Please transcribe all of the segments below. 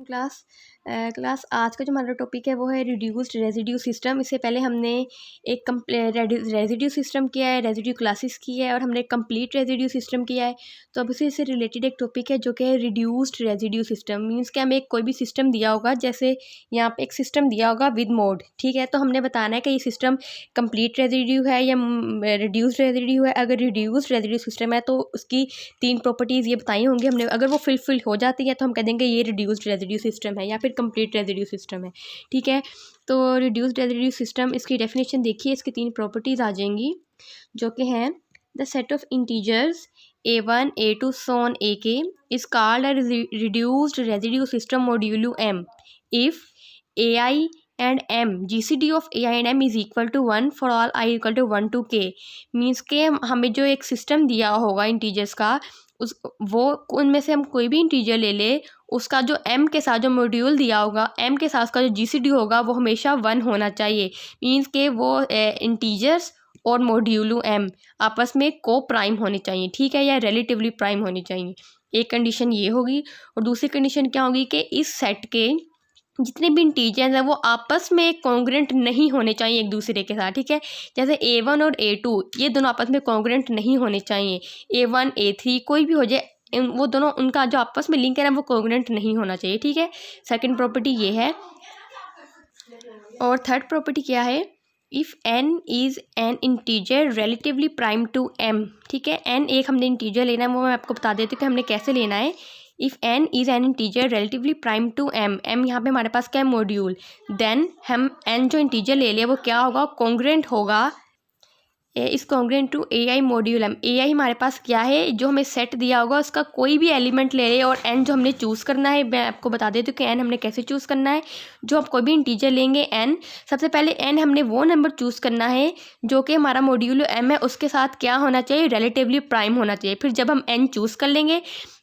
Class आज का जो हमारा टॉपिक है वो है रिड्यूस्ड रेजिड्यू सिस्टम। इससे पहले हमने एक रेजिड्यू सिस्टम किया है, रेजिड्यू क्लासेस की है और हमने कंप्लीट रेजिड्यू सिस्टम किया है। तो अब इसी से रिलेटेड एक टॉपिक है जो कि है रिड्यूस्ड रेजिड्यू सिस्टम। मीन्स कि हमें कोई भी सिस्टम दिया होगा, जैसे यहाँ पे एक सिस्टम दिया होगा विद मोड, ठीक है। तो हमने बताना है कि ये सिस्टम कंप्लीट रेजिड्यू है या रिड्यूस्ड रेजिड्यू है। अगर रिड्यूस्ड रेजिड्यू सिस्टम है तो उसकी 3 प्रॉपर्टीज़ ये बताई होंगी हमने। अगर वो फुलफिल हो जाती है तो हम कह देंगे ये रिड्यूस्ड रेजिड्यू सिस्टम है या फिर कंप्लीट रेजिड्यू सिस्टम है, ठीक है। तो रिड्यूस्ड रेजिड्यू सिस्टम, इसकी डेफिनेशन देखिए, इसकी 3 प्रॉपर्टीज़ आ जाएंगी जो कि हैं the set of integers a1 a2 so on ak is called a reduced residue system modulo m if ai and m gcd of ai and m is equal to 1 for all I equal to 1 to k। Means के हमें जो एक system दिया होगा integers का, उनमें से हम कोई भी इंटीजर ले ले, उसका जो m के साथ जो मॉड्यूल दिया होगा, m के साथ उसका जो gcd होगा वो हमेशा 1 होना चाहिए। मीन्स के वो इंटीजर्स और मॉड्यूलो m आपस में को प्राइम होने चाहिए, ठीक है, या रिलेटिवली प्राइम होने चाहिए। एक कंडीशन ये होगी। और दूसरी कंडीशन क्या होगी कि इस सेट के जितने भी इंटीजर्स हैं वो आपस में कॉन्ग्रुएंट नहीं होने चाहिए एक दूसरे के साथ, ठीक है। जैसे a1 और a2 ये दोनों आपस में कॉन्ग्रुएंट नहीं होने चाहिए। a1 a3 कोई भी हो जाए, वो दोनों उनका जो आपस में लिंक है ना वो कॉन्ग्रुएंट नहीं होना चाहिए, ठीक है। सेकंड प्रॉपर्टी ये है। और थर्ड प्रॉपर्टी क्या है, if n is an integer relatively prime to m, ठीक है। n एक हमने इंटीजर लेना है, वो मैं आपको बता देती हूँ कि हमने कैसे लेना है। If n is an integer relatively prime to m, m यहाँ पे हमारे पास क्या है, मॉड्यूल। देन हम n जो इंटीजर ले लिया वो क्या होगा, कॉन्ग्रुएंट होगा इस congruent to a i module M. A i हमारे पास क्या है, जो हमें सेट दिया होगा उसका कोई भी एलिमेंट ले ले, और एन जो हमने चूज़ करना है, मैं आपको बता देती हूँ कि एन हमने कैसे चूज़ करना है। जो हम कोई भी इंटीजर लेंगे एन, सबसे पहले एन हमने वो नंबर चूज़ करना है जो कि हमारा मॉड्यूल एम है, उसके साथ क्या होना चाहिए, रिलेटिवली प्राइम होना चाहिए। फिर जब हम एन चूज़ कर लेंगे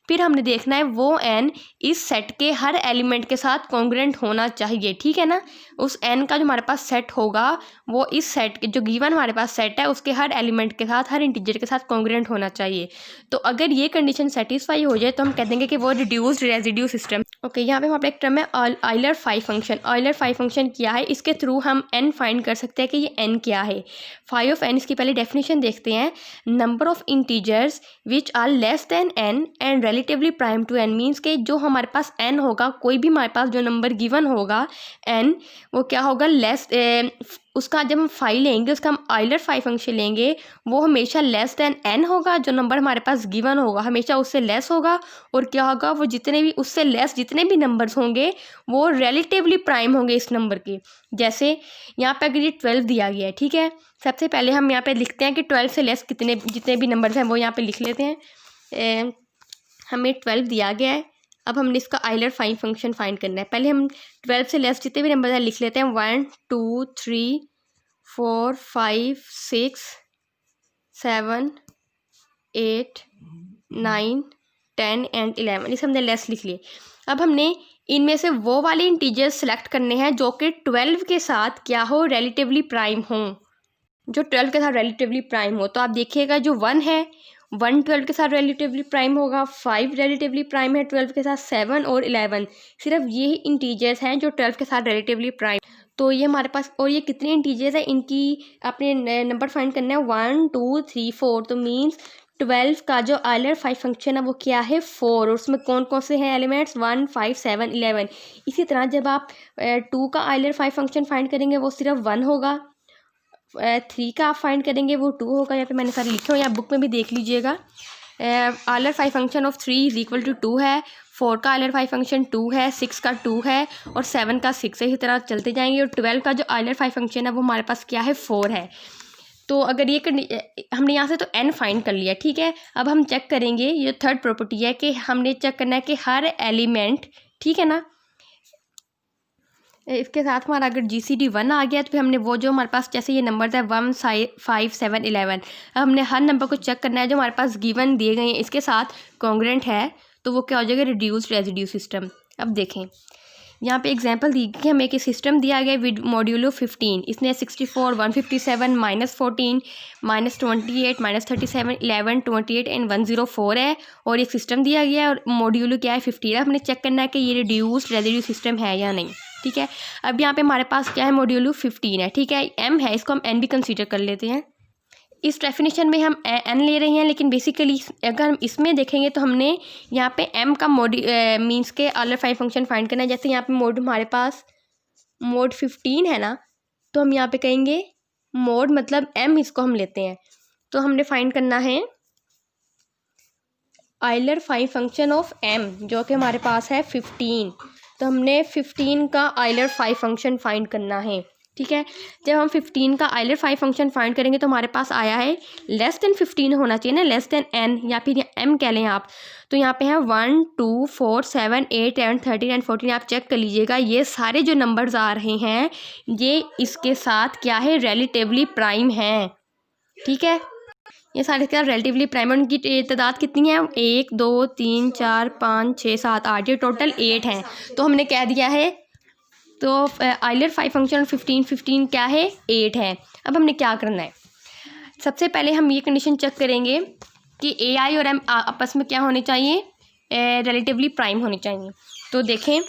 फिर हमने देखना है वो एन इस सेट के हर एलिमेंट के साथ कॉन्ग्रुएंट होना चाहिए, ठीक है ना। उस एन का जो हमारे पास सेट होगा वो इस सेट के जो गिवन हमारे पास सेट है उसके हर एलिमेंट के साथ, हर इंटीजर के साथ कॉन्ग्रुएंट होना चाहिए। तो अगर ये कंडीशन सेटिस्फाई हो जाए तो हम कह देंगे कि वो रिड्यूस्ड रेजिड्यू सिस्टम। ओके, यहाँ पे हमारे एक टर्म है Euler phi function. Euler phi function क्या है, इसके थ्रू हम एन फाइंड कर सकते हैं कि ये एन क्या है। फाइव ऑफ एन, इसकी पहले डेफिनेशन देखते हैं। Number of integers which are less than n and relatively prime to n. Means के जो हमारे पास एन होगा, कोई भी हमारे पास जो नंबर गिवन होगा एन, वो क्या होगा, लेस उसका जब हम फाइव लेंगे, उसका हम ऑयलर फाइव फंक्शन लेंगे, वो हमेशा लेस देन एन होगा। जो नंबर हमारे पास गिवन होगा हमेशा उससे लेस होगा। और क्या होगा, वो जितने भी उससे लेस जितने भी नंबर्स होंगे वो रिलेटिवली प्राइम होंगे इस नंबर के। जैसे यहाँ पे अगर ये 12 दिया गया है, ठीक है, सबसे पहले हम यहाँ पे लिखते हैं कि 12 से लेस जितने भी नंबर्स हैं वो यहाँ पे लिख लेते हैं। हमें 12 दिया गया है, अब हमने इसका ऑयलर फाइव फंक्शन फाइंड करना है। पहले हम 12 से लेस जितने भी नंबर हैं लिख लेते हैं। 1 2 3 4 5 6 7 8 9 10 एंड 11, इसे हमने लेस लिख लिए। अब हमने इनमें से वो वाले इंटीजर्स सेलेक्ट करने हैं जो कि 12 के साथ क्या हो, रिलेटिवली प्राइम हो, जो 12 के साथ रिलेटिवली प्राइम हो। तो आप देखिएगा जो 1 है, 1 12 के साथ रिलेटिवली प्राइम होगा, 5 रिलेटिवली प्राइम है 12 के साथ, 7 और 11 सिर्फ यही इंटीजर्स हैं जो 12 के साथ रिलेटिवली प्राइम। तो ये हमारे पास, और ये कितने इंटीजर्स हैं, इनकी अपने नंबर फाइंड करना है 1 2 3 4। तो मीन्स 12 का जो ऑयलर फाइव फंक्शन है वो क्या है, 4, और उसमें कौन कौन से हैं एलिमेंट्स, 1 5 7 11। इसी तरह जब आप 2 का ऑयलर फाइव फंक्शन फाइंड करेंगे वो सिर्फ 1 होगा। 3 का आप फाइंड करेंगे वो 2 होगा। यहाँ पे मैंने सारे लिखे हुए हैं, आप बुक में भी देख लीजिएगा। Euler phi function of 3 is equal to 2 है। 4 का ऑयलर फाइव फंक्शन 2 है, 6 का 2 है और 7 का 6 है। इसी तरह चलते जाएंगे। और 12 का जो ऑयलर फाइव फंक्शन है वो हमारे पास क्या है, 4 है। तो अगर ये हमने यहाँ से तो n फाइंड कर लिया, ठीक है। अब हम चेक करेंगे, ये थर्ड प्रॉपर्टी है कि हमने चेक करना है कि हर एलिमेंट, ठीक है ना, इसके साथ हमारा अगर GCD 1 आ गया तो फिर हमने वो जो हमारे पास, जैसे ये नंबर है 1 5 7 11, अब हमने हर नंबर को चेक करना है जो हमारे पास गिवन दिए गए हैं इसके साथ कॉन्ग्रुएंट है, तो वो क्या हो जाएगा, रिड्यूस्ड रेजिड्यू सिस्टम। अब देखें, यहाँ पे एग्जांपल दी कि हमें एक सिस्टम दिया गया विद मॉड्यूलो 15, इसने 64, 157, -14, -28, -37, 11, 28 एंड 104 है, और एक सिस्टम दिया गया है और मॉड्यूलो क्या है 15 है। हमने चेक करना है कि ये रिड्यूस्ड रेजिड्यू सिस्टम है या नहीं, ठीक है। अब यहाँ पे हमारे पास क्या है, मॉड्यूलो 15 है, ठीक है। m है, इसको हम n भी कंसीडर कर लेते हैं। इस डेफिनेशन में हम n ले रहे हैं, लेकिन बेसिकली अगर हम इसमें देखेंगे तो हमने यहाँ पे m का मीन्स के ऑर्डर 5 फंक्शन फाइंड करना है। जैसे यहाँ पे मोड हमारे पास मोड 15 है ना, तो हम यहाँ पे कहेंगे मोड मतलब m, इसको हम लेते हैं, तो हमने फाइंड करना है आइलर 5 फंक्शन ऑफ m, जो कि हमारे पास है 15। तो हमने 15 का आइलर 5 फंक्शन फाइंड करना है, ठीक है। जब हम 15 का आइलर 5 फंक्शन फाइंड करेंगे तो हमारे पास आया है लेस देन 15 होना चाहिए ना, लेस देन n या फिर m कह लें आप। तो यहाँ पे है 1, 2, 4, 7, 8, 13 एंड 14। आप चेक कर लीजिएगा, ये सारे जो नंबर्स आ रहे हैं ये इसके साथ क्या है, रिलेटिवली प्राइम हैं, ठीक है। ये सारे क्या रिलेटिवली प्राइम, उनकी तादाद कितनी है, 1, 2, 3, 4, 5, 6, 7, 8, ये टोटल 8 हैं। तो हमने कह दिया है, तो आइलर 5 फंक्शन 15 क्या है, 8 है। अब हमने क्या करना है, सबसे पहले हम ये कंडीशन चेक करेंगे कि ai और m आपस में क्या होने चाहिए, रिलेटिवली प्राइम होने चाहिए। तो देखें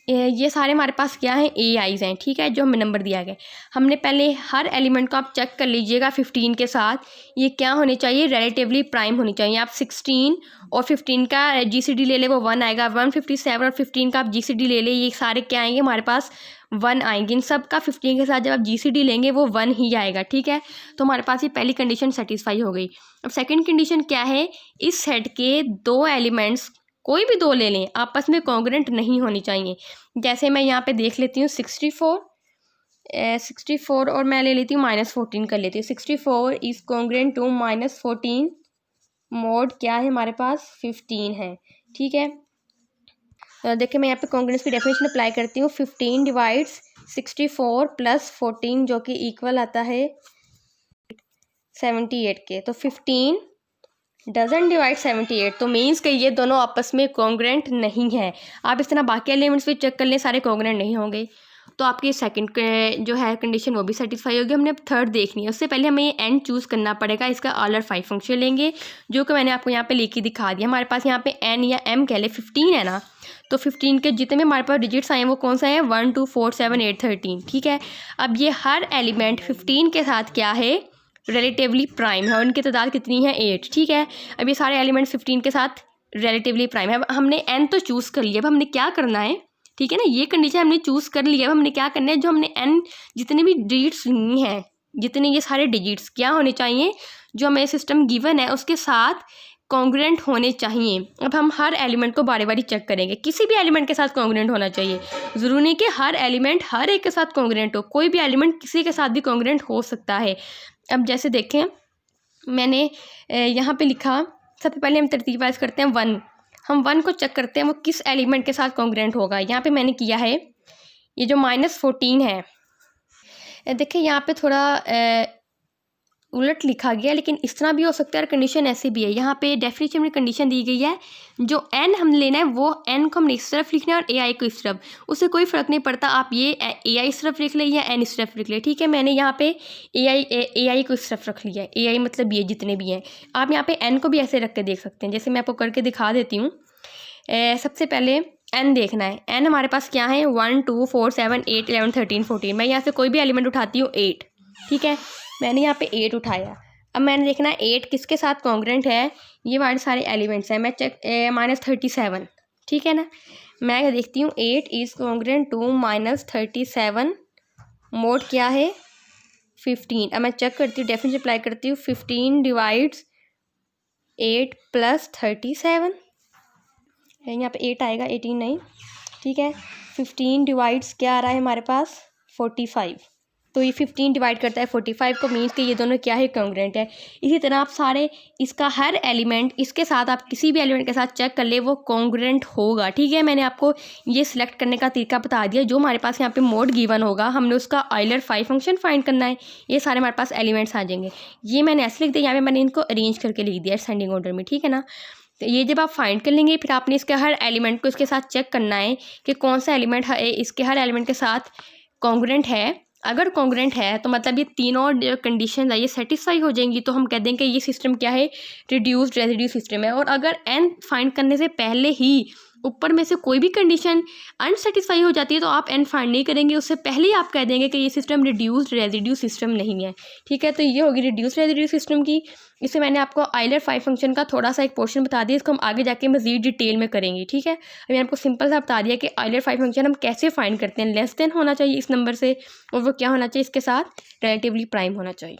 ये सारे हमारे पास क्या है, ai's हैं, ठीक है, जो हमें नंबर दिया गया। हमने पहले हर एलिमेंट को आप चेक कर लीजिएगा 15 के साथ, ये क्या होने चाहिए, रिलेटिवली प्राइम होनी चाहिए। आप 16 और 15 का GCD ले ले, वो 1 आएगा। 157 और 15 का आप GCD ले ले, ये सारे क्या आएंगे हमारे पास, 1 आएंगे। इन सब का 15 के साथ जब आप GCD लेंगे वो 1 ही आएगा, ठीक है। तो हमारे पास ये पहली कंडीशन सेटिस्फाई हो गई। अब सेकेंड कंडीशन क्या है, इस सेट के दो एलिमेंट्स, कोई भी दो ले लें, आपस में कॉन्ग्रुएंट नहीं होनी चाहिए। जैसे मैं यहाँ पे देख लेती हूँ 64 और मैं ले लेती हूँ -14 कर लेती हूँ। 64 इज़ कॉन्ग्रुएंट टू -14, मोड क्या है हमारे पास, 15 है, ठीक है। देखिए मैं यहाँ पे कॉन्ग्रुएंस की डेफिनेशन अप्लाई करती हूँ। 15 डिवाइड्स 64 + 14 जो कि इक्वल आता है 78 के। तो 15 डजन डिवाइड 78, तो मीन्स कि ये दोनों आपस में कॉन्ग्रुएंट नहीं है। आप इस तरह बाकी एलिमेंट्स भी चेक कर लें, सारे कॉन्ग्रुएंट नहीं होंगे। तो आपकी सेकंड जो है कंडीशन वो भी सेटिस्फाई होगी। हमने अब थर्ड देखनी है, उससे पहले हमें ये n चूज़ करना पड़ेगा। इसका ऑर्डर 5 फंक्शन लेंगे, जो कि मैंने आपको यहाँ पे लिख के दिखा दिया। हमारे पास यहाँ पे n या m कह ले 15 है ना, तो 15 के जितने भी हमारे पास डिजिट्स आए हैं वो कौन सा है, 1, 2, 4, 7, 8, 13, ठीक है। अब ये हर एलिमेंट 15 के साथ क्या है, रिलेटिवली प्राइम है, और उनकी तादाद कितनी है, 8, ठीक है। अब ये सारे एलिमेंट 15 के साथ रिलेटिवली प्राइम है। अब हमने n तो चूज़ कर लिया, अब हमने क्या करना है, ठीक है ना, ये कंडीशन हमने चूज़ कर लिया। अब हमने क्या करना है, जो हमने n जितने भी डिजिट्स ली हैं, जितने ये सारे डिजिट्स क्या होने चाहिए, जो हमें सिस्टम गिवन है उसके साथ कॉन्ग्रुएंट होने चाहिए। अब हम हर एलिमेंट को बारी बारी चेक करेंगे, किसी भी एलिमेंट के साथ कॉन्ग्रुएंट होना चाहिए। ज़रूरी नहीं कि हर एलिमेंट हर एक के साथ कॉन्ग्रुएंट हो, कोई भी एलिमेंट किसी के साथ भी कॉन्ग्रुएंट हो सकता है। अब जैसे देखें मैंने यहाँ पे लिखा, सबसे पहले हम तरतीब वाइज करते हैं 1। हम 1 को चेक करते हैं वो किस एलिमेंट के साथ कॉन्ग्रुएंट होगा। यहाँ पे मैंने किया है ये जो -14 है, देखिए यहाँ पे थोड़ा उलट लिखा गया, लेकिन इस तरह भी हो सकता है और कंडीशन ऐसे भी है। यहाँ पे डेफिनेशन में कंडीशन दी गई है, जो n हम लेना है वो n को हमने इस तरफ लिखना है और ai को इस तरफ, उससे कोई फ़र्क नहीं पड़ता। आप ये ai इस तरफ लिख ले या n इस तरफ लिख ले, ठीक है। मैंने यहाँ पे ai को इस तरफ रख लिया है, ai मतलब ये जितने भी हैं। आप यहाँ पे n को भी ऐसे रख के देख सकते हैं, जैसे मैं आपको करके दिखा देती हूँ। सबसे पहले n देखना है, n हमारे पास क्या है, 1, 2, 4, 7, 8, 11, 13, 14। मैं यहाँ से कोई भी एलिमेंट उठाती हूँ 8, ठीक है। मैंने यहाँ पे 8 उठाया। अब मैंने देखना है 8 किसके साथ कॉन्ग्रुएंट है, ये हमारे सारे एलिमेंट्स हैं। मैं चेक -37, ठीक है ना। मैं देखती हूँ 8 इज़ कॉन्ग्रुएंट टू -37, मोड क्या है, 15। अब मैं चेक करती हूँ, डेफिनेशन अप्लाई करती हूँ। 15 डिवाइड्स 8 + 37, यहाँ पे 8 आएगा, 18 नहीं, ठीक है। 15 डिवाइड्स क्या आ रहा है हमारे पास, 45। तो ये 15 डिवाइड करता है 45 को, मीन्स कि ये दोनों क्या है, कॉन्ग्रुएंट है। इसी तरह आप सारे इसका हर एलिमेंट इसके साथ आप किसी भी एलिमेंट के साथ चेक कर ले, वो कॉन्ग्रुएंट होगा, ठीक है। मैंने आपको ये सिलेक्ट करने का तरीका बता दिया। जो हमारे पास यहाँ पे मोड गिवन होगा, हमने उसका आइलर 5 फंक्शन फाइंड करना है। ये सारे हमारे पास एलिमेंट्स आ जाएंगे। ये मैंने ऐसे लिख दिया, यहाँ पे मैंने इनको अरेंज करके लिख दिया असेंडिंग ऑर्डर में, ठीक है ना। तो ये जब आप फाइंड कर लेंगे फिर आपने इसके हर एलिमेंट को इसके साथ चेक करना है कि कौन सा एलिमेंट है इसके हर एलिमेंट के साथ कॉन्ग्रुएंट है। अगर कॉन्ग्रुएंट है तो मतलब ये तीनों कंडीशन है ये सेटिस्फाई हो जाएंगी, तो हम कह देंगे कि ये सिस्टम क्या है, रिड्यूस्ड रेजिड्यू सिस्टम है। और अगर n फाइंड करने से पहले ही ऊपर में से कोई भी कंडीशन अनसेटिस्फाई हो जाती है तो आप n फाइंड नहीं करेंगे, उससे पहले ही आप कह देंगे कि ये सिस्टम रिड्यूस्ड रेजिड्यू सिस्टम नहीं है। ठीक है, तो ये होगी रिड्यूस्ड रेजिड्यू सिस्टम की। इससे मैंने आपको आइलर 5 फंक्शन का थोड़ा सा एक पोर्शन बता दिया, इसको हम आगे जाके मजीद डिटेल में करेंगे। ठीक है, अभी आपको सिंपल सा बता दिया कि आइलर 5 फंक्शन हम कैसे फाइंड करते हैं। लेस देन होना चाहिए इस नंबर से और वो क्या होना चाहिए, इसके साथ रिलेटिवली प्राइम होना चाहिए।